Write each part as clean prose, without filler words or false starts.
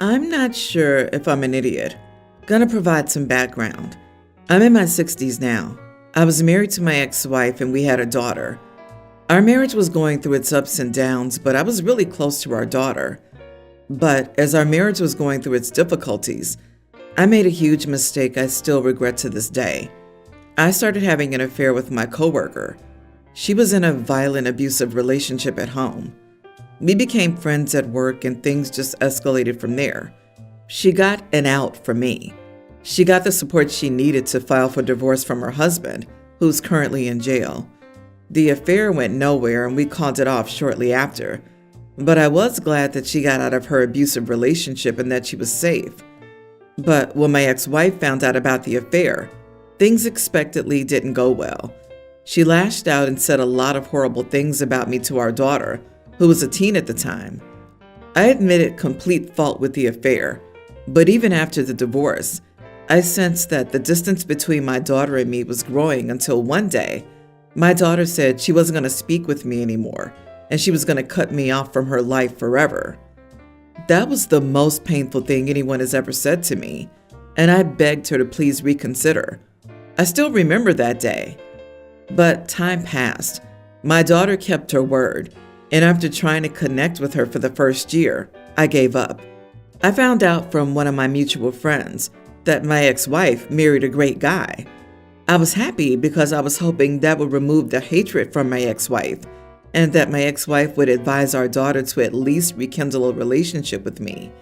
I'm not sure if I'm an idiot. Gonna provide some background. I'm in my 60s now. I was married to my ex-wife and we had a daughter. Our marriage was going through its ups and downs, but I was really close to our daughter. But as our marriage was going through its difficulties, I made a huge mistake I still regret to this day. I started having an affair with my coworker. She was in a violent, abusive relationship at home. We became friends at work and things just escalated from there. She got an out from me. She got the support she needed to file for divorce from her husband, who's currently in jail. The affair went nowhere and we called it off shortly after. But I was glad that she got out of her abusive relationship and that she was safe. But when my ex-wife found out about the affair, things expectedly didn't go well. She lashed out and said a lot of horrible things about me to our daughter, who was a teen at the time. I admitted complete fault with the affair, but even after the divorce, I sensed that the distance between my daughter and me was growing until one day, my daughter said she wasn't going to speak with me anymore and she was going to cut me off from her life forever. That was the most painful thing anyone has ever said to me, and I begged her to please reconsider. I still remember that day. But time passed. My daughter kept her word, and after trying to connect with her for the first year, I gave up. I found out from one of my mutual friends that my ex-wife married a great guy. I was happy because I was hoping that would remove the hatred from my ex-wife and that my ex-wife would advise our daughter to at least rekindle a relationship with me.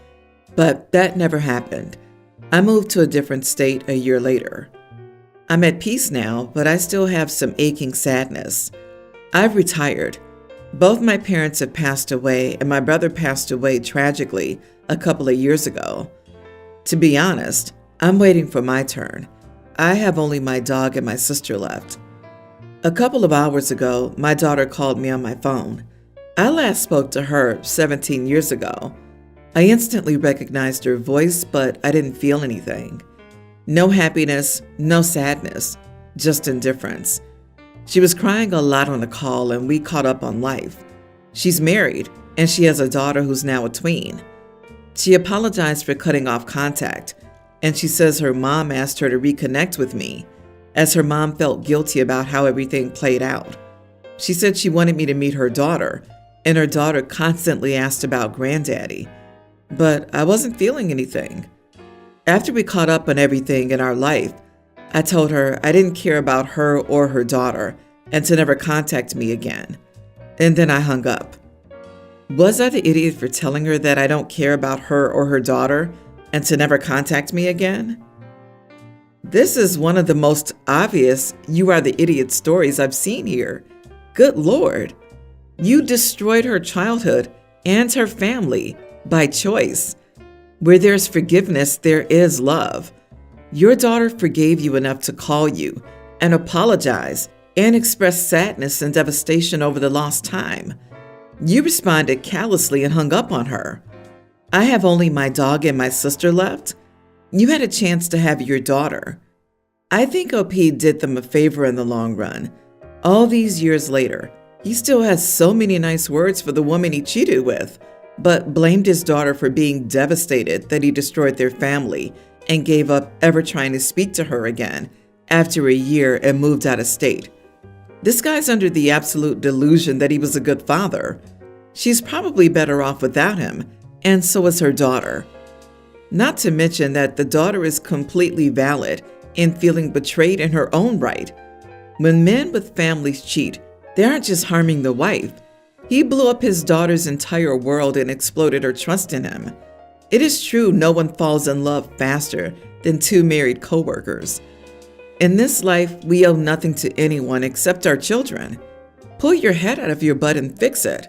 But that never happened. I moved to a different state a year later. I'm at peace now, but I still have some aching sadness. I've retired. Both my parents have passed away, and my brother passed away tragically a couple of years ago. To be honest, I'm waiting for my turn. I have only my dog and my sister left. A couple of hours ago, my daughter called me on my phone. I last spoke to her 17 years ago. I instantly recognized her voice, but I didn't feel anything. No happiness, no sadness, just indifference. She was crying a lot on the call and we caught up on life. She's married and she has a daughter who's now a tween. She apologized for cutting off contact and she says her mom asked her to reconnect with me as her mom felt guilty about how everything played out. She said she wanted me to meet her daughter and her daughter constantly asked about granddaddy, but I wasn't feeling anything. After we caught up on everything in our life, I told her I didn't care about her or her daughter and to never contact me again. And then I hung up. Was I the idiot for telling her that I don't care about her or her daughter and to never contact me again? This is one of the most obvious "you are the idiot" stories I've seen here. Good Lord. You destroyed her childhood and her family by choice. Where there's forgiveness, there is love. Your daughter forgave you enough to call you and apologize and express sadness and devastation over the lost time. You responded callously and hung up on her. I have only my dog and my sister left. You had a chance to have your daughter. I think OP did them a favor in the long run. All these years later, he still has so many nice words for the woman he cheated with, but blamed his daughter for being devastated that he destroyed their family and gave up ever trying to speak to her again after a year and moved out of state. This guy's under the absolute delusion that he was a good father. She's probably better off without him, and so is her daughter. Not to mention that the daughter is completely valid in feeling betrayed in her own right. When men with families cheat, they aren't just harming the wife. He blew up his daughter's entire world and exploded her trust in him. It is true no one falls in love faster than two married coworkers. In this life, we owe nothing to anyone except our children. Pull your head out of your butt and fix it.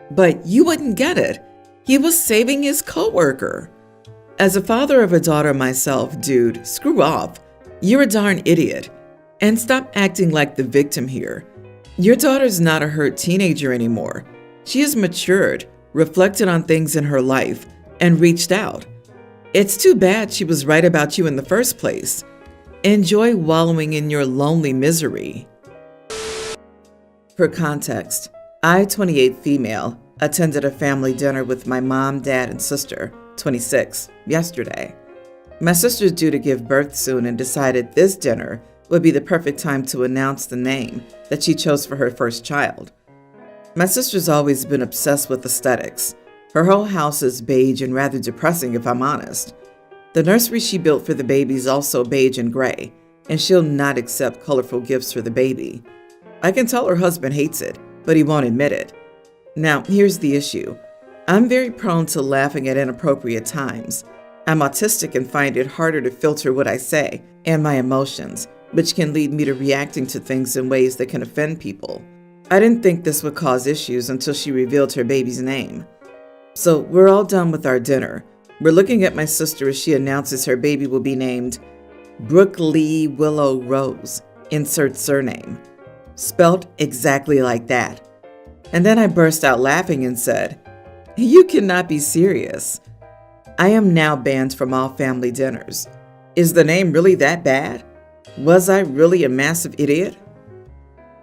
But you wouldn't get it. He was saving his coworker. As a father of a daughter myself, dude, screw off. You're a darn idiot. And stop acting like the victim here. Your daughter's not a hurt teenager anymore. She has matured, reflected on things in her life, and reached out. It's too bad she was right about you in the first place. Enjoy wallowing in your lonely misery. For context, I, 28 female, attended a family dinner with my mom, dad, and sister 26, yesterday. My sister's due to give birth soon and decided this dinner would be the perfect time to announce the name that she chose for her first child. My sister's always been obsessed with aesthetics. Her whole house is beige and rather depressing, if I'm honest. The nursery she built for the baby is also beige and gray, and she'll not accept colorful gifts for the baby. I can tell her husband hates it, but he won't admit it. Now, here's the issue. I'm very prone to laughing at inappropriate times. I'm autistic and find it harder to filter what I say and my emotions, which can lead me to reacting to things in ways that can offend people. I didn't think this would cause issues until she revealed her baby's name. So we're all done with our dinner. We're looking at my sister as she announces her baby will be named Brooke Lee Willow Rose, insert surname, spelt exactly like that. And then I burst out laughing and said, "You cannot be serious." I am now banned from all family dinners. Is the name really that bad? Was I really a massive idiot?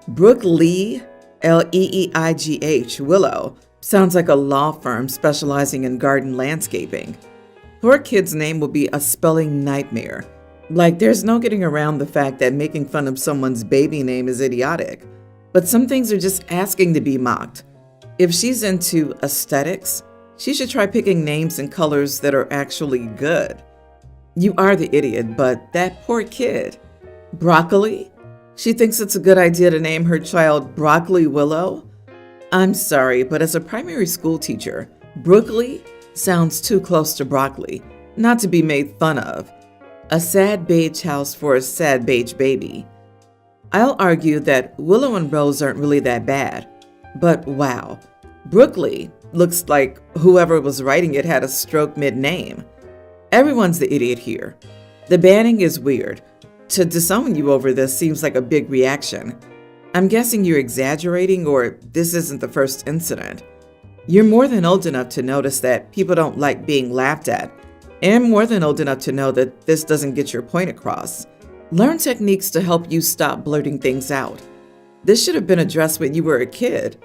Brooke Lee, Leeigh, Willow, sounds like a law firm specializing in garden landscaping. Poor kid's name will be a spelling nightmare. Like, there's no getting around the fact that making fun of someone's baby name is idiotic. But some things are just asking to be mocked. If she's into aesthetics, she should try picking names and colors that are actually good. You are the idiot, but that poor kid. Broccoli? She thinks it's a good idea to name her child Broccoli Willow? I'm sorry, but as a primary school teacher, Brookley sounds too close to broccoli, not to be made fun of. A sad beige house for a sad beige baby. I'll argue that Willow and Rose aren't really that bad, but wow, Brookley looks like whoever was writing it had a stroke mid-name. Everyone's the idiot here. The banning is weird. To disown you over this seems like a big reaction. I'm guessing you're exaggerating, or this isn't the first incident. You're more than old enough to notice that people don't like being laughed at, and more than old enough to know that this doesn't get your point across. Learn techniques to help you stop blurting things out. This should have been addressed when you were a kid,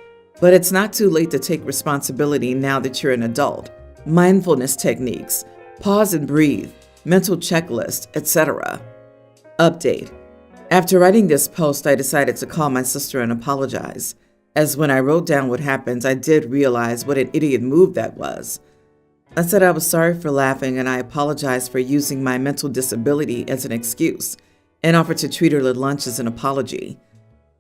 but it's not too late to take responsibility now that you're an adult. Mindfulness techniques, pause and breathe, mental checklist, etc. Update. After writing this post, I decided to call my sister and apologize, as when I wrote down what happened, I did realize what an idiot move that was. I said I was sorry for laughing and I apologized for using my mental disability as an excuse, and offered to treat her to lunch as an apology.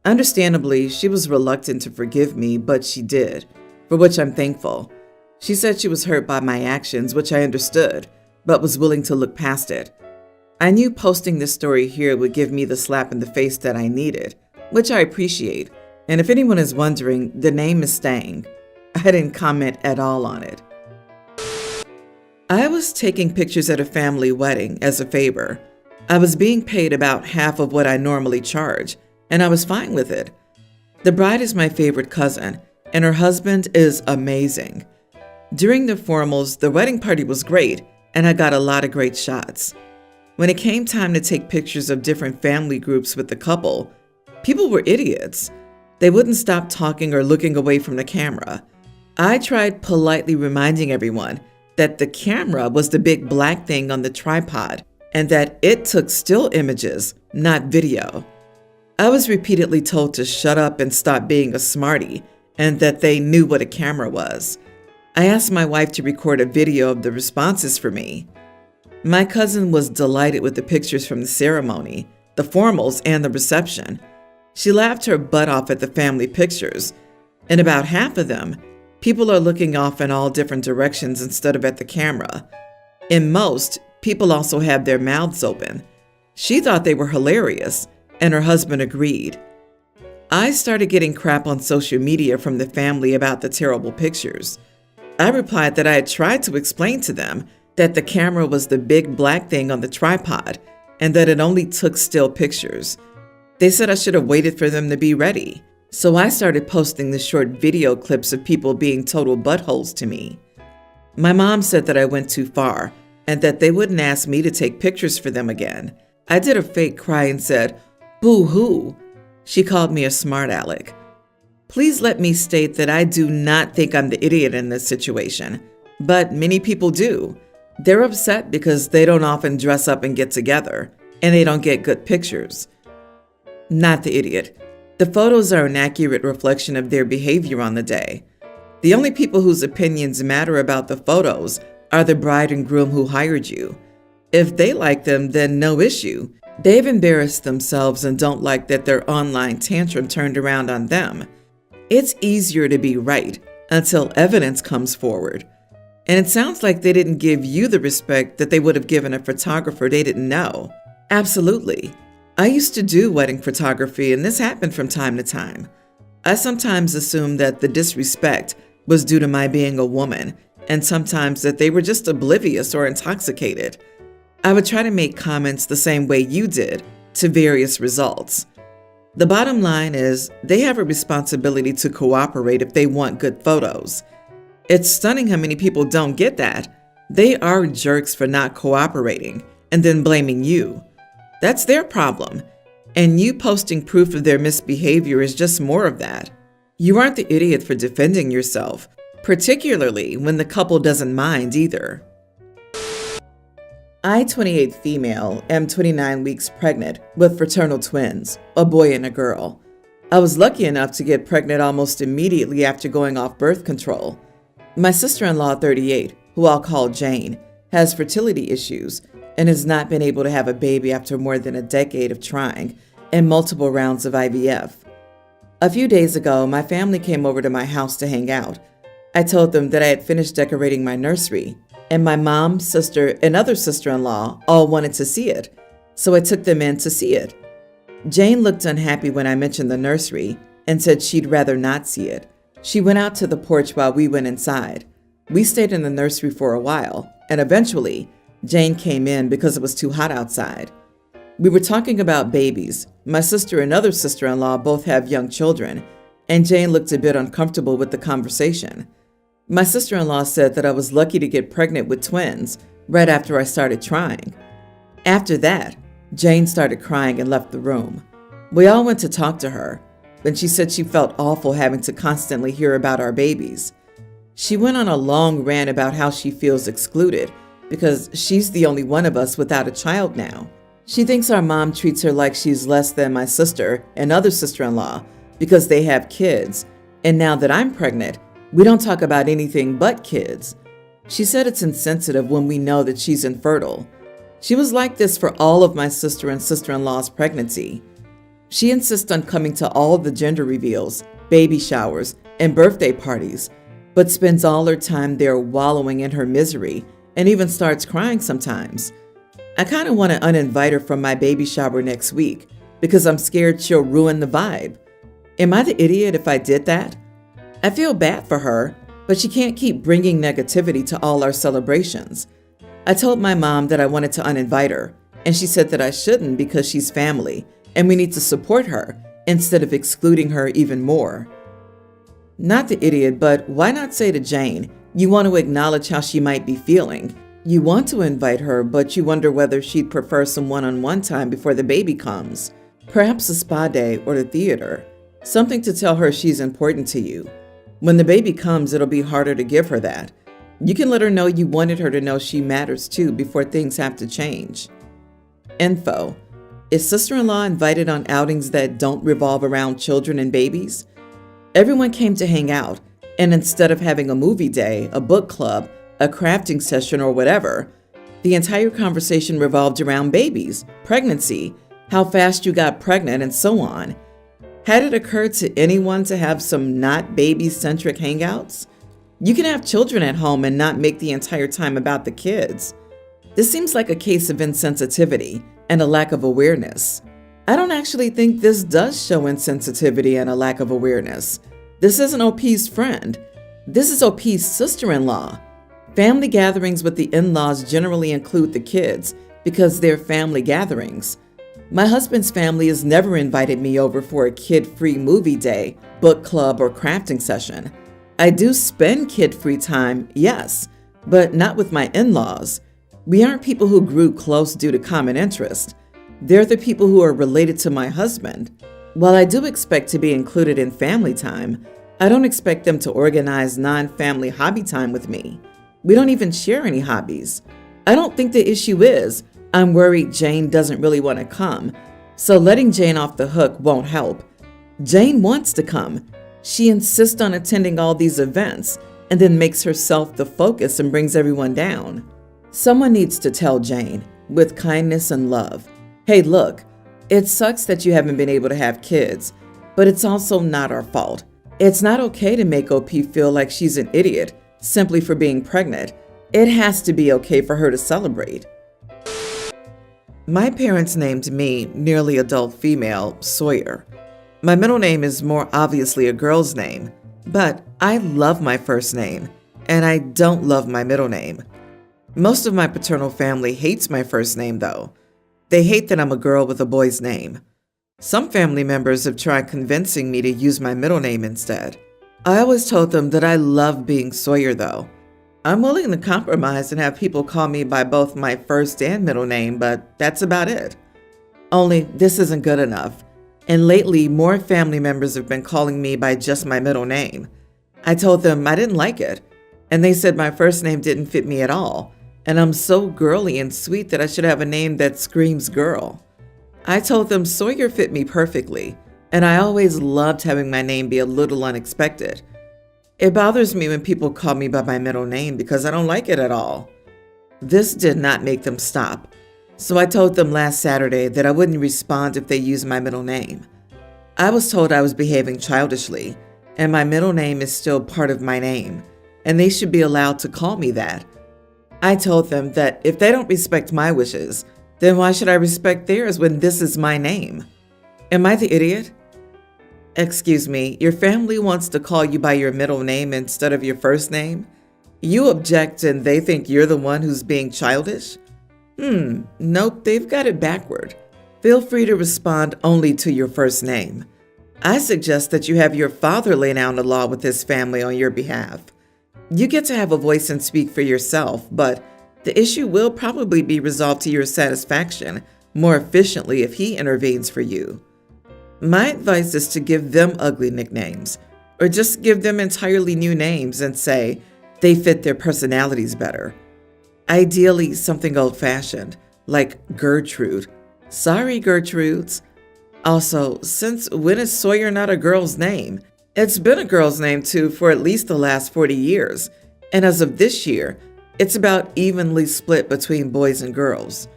Understandably, she was reluctant to forgive me, but she did, for which I'm thankful. She said she was hurt by my actions, which I understood, but was willing to look past it. I knew posting this story here would give me the slap in the face that I needed, which I appreciate. And if anyone is wondering, the name is staying. I didn't comment at all on it. I was taking pictures at a family wedding as a favor. I was being paid about half of what I normally charge, and I was fine with it. The bride is my favorite cousin, and her husband is amazing. During the formals, the wedding party was great, and I got a lot of great shots. When it came time to take pictures of different family groups with the couple, people were idiots. They wouldn't stop talking or looking away from the camera. I tried politely reminding everyone that the camera was the big black thing on the tripod and that it took still images, not video. I was repeatedly told to shut up and stop being a smarty and that they knew what a camera was. I asked my wife to record a video of the responses for me. My cousin was delighted with the pictures from the ceremony, the formals, and the reception. She laughed her butt off at the family pictures. In about half of them, people are looking off in all different directions instead of at the camera. In most, people also have their mouths open. She thought they were hilarious, and her husband agreed. I started getting crap on social media from the family about the terrible pictures. I replied that I had tried to explain to them that the camera was the big black thing on the tripod and that it only took still pictures. They said I should have waited for them to be ready. So I started posting the short video clips of people being total buttholes to me. My mom said that I went too far and that they wouldn't ask me to take pictures for them again. I did a fake cry and said, "Boo-hoo." She called me a smart aleck. Please let me state that I do not think I'm the idiot in this situation, but many people do. They're upset because they don't often dress up and get together, and they don't get good pictures. Not the idiot. The photos are an accurate reflection of their behavior on the day. The only people whose opinions matter about the photos are the bride and groom who hired you. If they like them, then no issue. They've embarrassed themselves and don't like that their online tantrum turned around on them. It's easier to be right until evidence comes forward. And it sounds like they didn't give you the respect that they would have given a photographer they didn't know. Absolutely. I used to do wedding photography, and this happened from time to time. I sometimes assumed that the disrespect was due to my being a woman, and sometimes that they were just oblivious or intoxicated. I would try to make comments the same way you did to various results. The bottom line is they have a responsibility to cooperate if they want good photos. It's stunning how many people don't get that. They are jerks for not cooperating and then blaming you. That's their problem, and you posting proof of their misbehavior is just more of that. You aren't the idiot for defending yourself, particularly when the couple doesn't mind either. I, 28 female, am 29 weeks pregnant with fraternal twins, a boy and a girl. I was lucky enough to get pregnant almost immediately after going off birth control. My sister-in-law, 38, who I'll call Jane, has fertility issues and has not been able to have a baby after more than a decade of trying and multiple rounds of IVF. A few days ago, my family came over to my house to hang out. I told them that I had finished decorating my nursery, and my mom, sister, and other sister-in-law all wanted to see it, so I took them in to see it. Jane looked unhappy when I mentioned the nursery and said she'd rather not see it. She went out to the porch while we went inside. We stayed in the nursery for a while, and eventually, Jane came in because it was too hot outside. We were talking about babies. My sister and other sister-in-law both have young children, and Jane looked a bit uncomfortable with the conversation. My sister-in-law said that I was lucky to get pregnant with twins right after I started trying. After that, Jane started crying and left the room. We all went to talk to her, but she said she felt awful having to constantly hear about our babies. She went on a long rant about how she feels excluded because she's the only one of us without a child now. She thinks our mom treats her like she's less than my sister and other sister-in-law because they have kids, and now that I'm pregnant, we don't talk about anything but kids. She said it's insensitive when we know that she's infertile. She was like this for all of my sister and sister-in-law's pregnancy. She insists on coming to all the gender reveals, baby showers, and birthday parties, but spends all her time there wallowing in her misery and even starts crying sometimes. I kind of want to uninvite her from my baby shower next week because I'm scared she'll ruin the vibe. Am I the idiot if I did that? I feel bad for her, but she can't keep bringing negativity to all our celebrations. I told my mom that I wanted to uninvite her, and she said that I shouldn't because she's family, and we need to support her instead of excluding her even more. Not the idiot, but why not say to Jane, you want to acknowledge how she might be feeling. You want to invite her, but you wonder whether she'd prefer some one-on-one time before the baby comes. Perhaps a spa day or the theater. Something to tell her she's important to you. When the baby comes, it'll be harder to give her that. You can let her know you wanted her to know she matters too before things have to change. Info. Is sister-in-law invited on outings that don't revolve around children and babies? Everyone came to hang out, and instead of having a movie day, a book club, a crafting session, or whatever, the entire conversation revolved around babies, pregnancy, how fast you got pregnant, and so on. Had it occurred to anyone to have some not baby-centric hangouts? You can have children at home and not make the entire time about the kids. This seems like a case of insensitivity and a lack of awareness. I don't actually think this does show insensitivity and a lack of awareness. This isn't OP's friend. This is OP's sister-in-law. Family gatherings with the in-laws generally include the kids because they're family gatherings. My husband's family has never invited me over for a kid-free movie day, book club, or crafting session. I do spend kid-free time, yes, but not with my in-laws. We aren't people who grew close due to common interest. They're the people who are related to my husband. While I do expect to be included in family time, I don't expect them to organize non-family hobby time with me. We don't even share any hobbies. I don't think the issue is I'm worried Jane doesn't really want to come, so letting Jane off the hook won't help. Jane wants to come. She insists on attending all these events and then makes herself the focus and brings everyone down. Someone needs to tell Jane, with kindness and love, hey, look, it sucks that you haven't been able to have kids, but it's also not our fault. It's not okay to make OP feel like she's an idiot simply for being pregnant. It has to be okay for her to celebrate. My parents named me, nearly adult female, Sawyer. My middle name is more obviously a girl's name, but I love my first name, and I don't love my middle name. Most of my paternal family hates my first name, though. They hate that I'm a girl with a boy's name. Some family members have tried convincing me to use my middle name instead. I always told them that I love being Sawyer, though. I'm willing to compromise and have people call me by both my first and middle name, but that's about it. Only this isn't good enough, and lately more family members have been calling me by just my middle name. I told them I didn't like it, and they said my first name didn't fit me at all, and I'm so girly and sweet that I should have a name that screams girl. I told them Sawyer fit me perfectly, and I always loved having my name be a little unexpected. It bothers me when people call me by my middle name because I don't like it at all. This did not make them stop, so I told them last Saturday that I wouldn't respond if they used my middle name. I was told I was behaving childishly, and my middle name is still part of my name, and they should be allowed to call me that. I told them that if they don't respect my wishes, then why should I respect theirs when this is my name? Am I the idiot? Excuse me, your family wants to call you by your middle name instead of your first name? You object and they think you're the one who's being childish? Nope, they've got it backward. Feel free to respond only to your first name. I suggest that you have your father lay down the law with his family on your behalf. You get to have a voice and speak for yourself, but the issue will probably be resolved to your satisfaction more efficiently if he intervenes for you. My advice is to give them ugly nicknames, or just give them entirely new names and say they fit their personalities better. Ideally, something old-fashioned, like Gertrude. Sorry, Gertrudes. Also, since when is Sawyer not a girl's name? It's been a girl's name, too, for at least the last 40 years, and as of this year, it's about evenly split between boys and girls.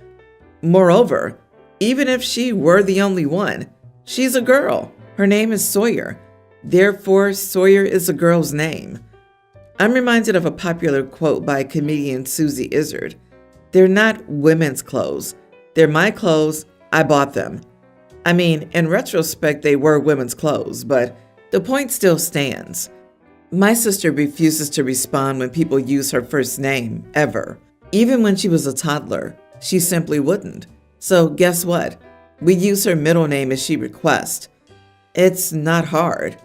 Moreover, even if she were the only one, she's a girl. Her name is Sawyer. Therefore, Sawyer is a girl's name. I'm reminded of a popular quote by comedian Susie Izzard. They're not women's clothes. They're my clothes. I bought them. I mean, in retrospect, they were women's clothes, but the point still stands. My sister refuses to respond when people use her first name, ever. Even when she was a toddler, she simply wouldn't. So guess what? We use her middle name as she requests. It's not hard.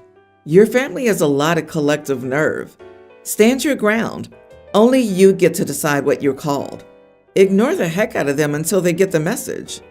Your family has a lot of collective nerve. Stand your ground. Only you get to decide what you're called. Ignore the heck out of them until they get the message.